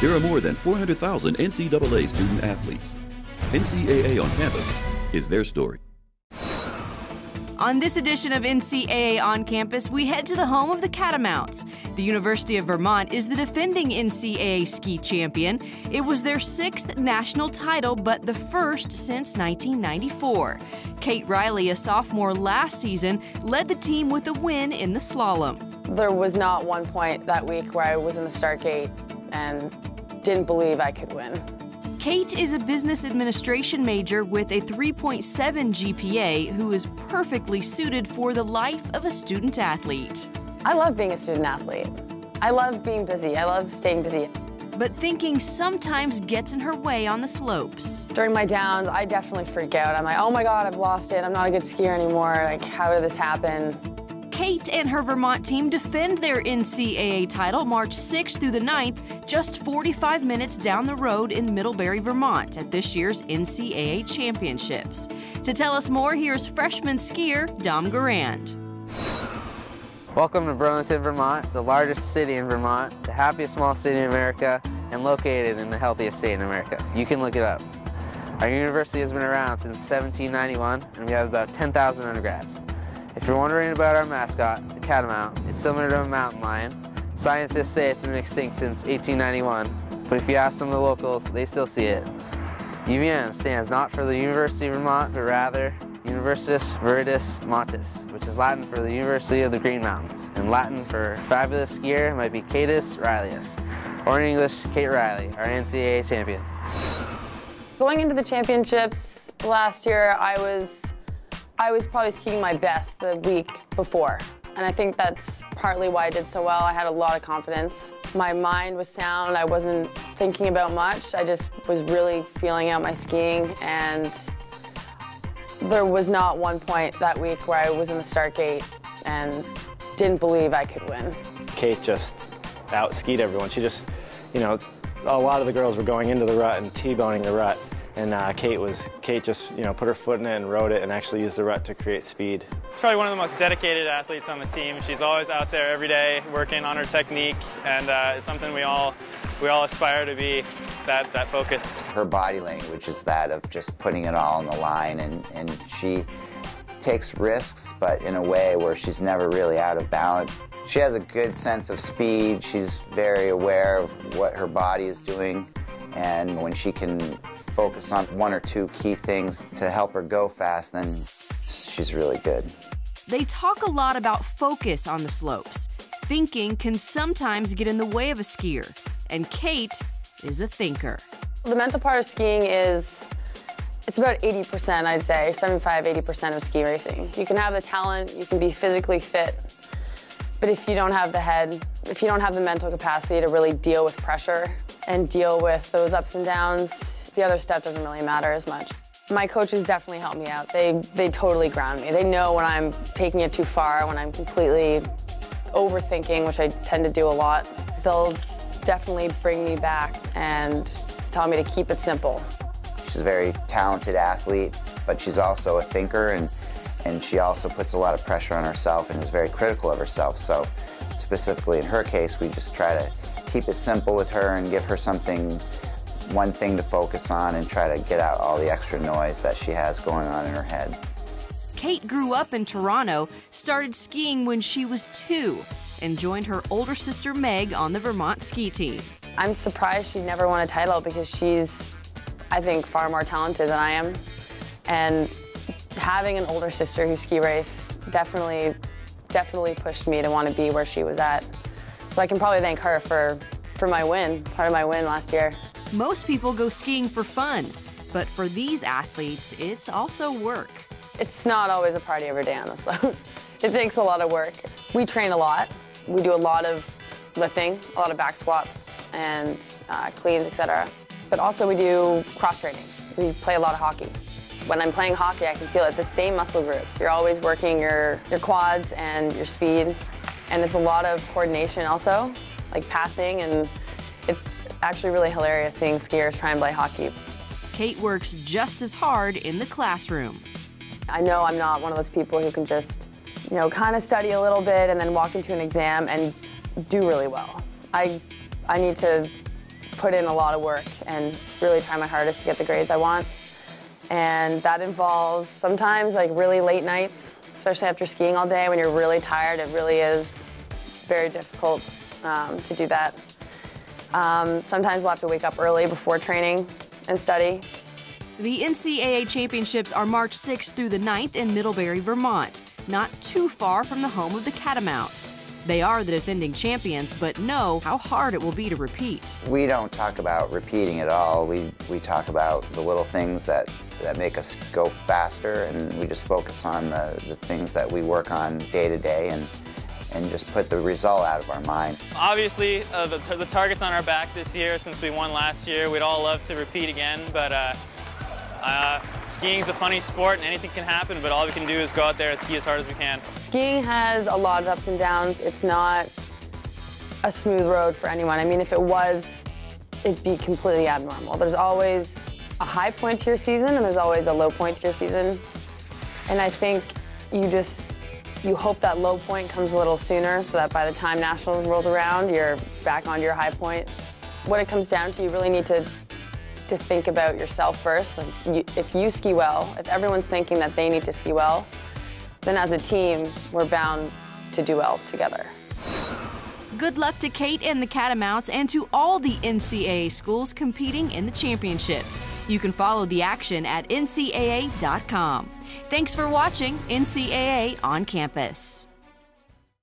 There are more than 400,000 NCAA student athletes. NCAA on campus is their story. On this edition of NCAA on Campus, we head to the home of the Catamounts. The University of Vermont is the defending NCAA ski champion. It was their 6th national title, but the first since 1994. Kate Ryley, a sophomore last season, led the team with a win in the slalom. There was not one point that week where I was in the start gate and didn't believe I could win. Kate is a business administration major with a 3.7 GPA who is perfectly suited for the life of a student athlete. I love being a student athlete. I love being busy. I love staying busy. But thinking sometimes gets in her way on the slopes. During my downs, I definitely freak out. I'm like, oh my God, I've lost it. I'm not a good skier anymore. Like, how did this happen? Kate and her Vermont team defend their NCAA title March 6th through the 9th, just 45 minutes down the road in Middlebury, Vermont at this year's NCAA Championships. To tell us more, here's freshman skier Dom Garand. Welcome to Burlington, Vermont, the largest city in Vermont, the happiest small city in America, and located in the healthiest state in America. You can look it up. Our university has been around since 1791, and we have about 10,000 undergrads. If you're wondering about our mascot, the catamount, it's similar to a mountain lion. Scientists say it's been extinct since 1891, but if you ask some of the locals, they still see it. UVM stands not for the University of Vermont, but rather Universitas Viridis Montis, which is Latin for the University of the Green Mountains, and Latin for fabulous skier might be Catus Ryleyus, or in English, Kate Ryley, our NCAA champion. Going into the championships last year, I was probably skiing my best the week before. And I think that's partly why I did so well. I had a lot of confidence. My mind was sound. I wasn't thinking about much. I just was really feeling out my skiing. And there was not one point that week where I was in the start gate and didn't believe I could win. Kate just out-skied everyone. She just, you know, a lot of the girls were going into the rut and T-boning the rut. And Kate just, you know, put her foot in it and rode it and actually used the rut to create speed. Probably one of the most dedicated athletes on the team. She's always out there every day working on her technique, and it's something we all aspire to be that focused. Her body language is that of just putting it all on the line, and she takes risks, but in a way where she's never really out of balance. She has a good sense of speed. She's very aware of what her body is doing, and when she can focus on one or two key things to help her go fast, then she's really good. They talk a lot about focus on the slopes. Thinking can sometimes get in the way of a skier, and Kate is a thinker. The mental part of skiing it's about 80%, I'd say, 75–80% of ski racing. You can have the talent, you can be physically fit, but if you don't have the head, if you don't have the mental capacity to really deal with pressure and deal with those ups and downs, the other stuff doesn't really matter as much. My coaches definitely help me out. They totally ground me. They know when I'm taking it too far, when I'm completely overthinking, which I tend to do a lot. They'll definitely bring me back and tell me to keep it simple. She's a very talented athlete, but she's also a thinker, and she also puts a lot of pressure on herself and is very critical of herself. So specifically in her case, we just try to keep it simple with her and give her one thing to focus on and try to get out all the extra noise that she has going on in her head. Kate grew up in Toronto, started skiing when she was 2, and joined her older sister Meg on the Vermont ski team. I'm surprised she never won a title because she's, I think, far more talented than I am. And having an older sister who ski raced definitely pushed me to want to be where she was at. So I can probably thank her for my win, part of my win last year. Most people go skiing for fun, but for these athletes, it's also work. It's not always a party every day on the slopes. It takes a lot of work. We train a lot. We do a lot of lifting, a lot of back squats and cleans, etc. But also we do cross training. We play a lot of hockey. When I'm playing hockey, I can feel it's the same muscle groups. You're always working your quads and your speed, and it's a lot of coordination also, like passing, and it's actually really hilarious seeing skiers try and play hockey. Kate works just as hard in the classroom. I know I'm not one of those people who can just, you know, kind of study a little bit and then walk into an exam and do really well. I need to put in a lot of work and really try my hardest to get the grades I want. And that involves sometimes like really late nights, especially after skiing all day when you're really tired. It really is very difficult to do that. Sometimes we'll have to wake up early before training and study. The NCAA championships are March 6th through the 9th in Middlebury, Vermont, not too far from the home of the Catamounts. They are the defending champions, but know how hard it will be to repeat. We don't talk about repeating at all. We talk about the little things that make us go faster, and we just focus on the things that we work on day to day and just put the result out of our mind. Obviously, the target's on our back this year since we won last year. We'd all love to repeat again, but skiing's a funny sport and anything can happen, but all we can do is go out there and ski as hard as we can. Skiing has a lot of ups and downs. It's not a smooth road for anyone. I mean, if it was, it'd be completely abnormal. There's always a high point to your season and there's always a low point to your season. And I think you hope that low point comes a little sooner so that by the time Nationals rolls around, you're back onto your high point. What it comes down to, you really need to think about yourself first. Like if you ski well, if everyone's thinking that they need to ski well, then as a team, we're bound to do well together. Good luck to Kate and the Catamounts and to all the NCAA schools competing in the championships. You can follow the action at ncaa.com. Thanks for watching NCAA on Campus.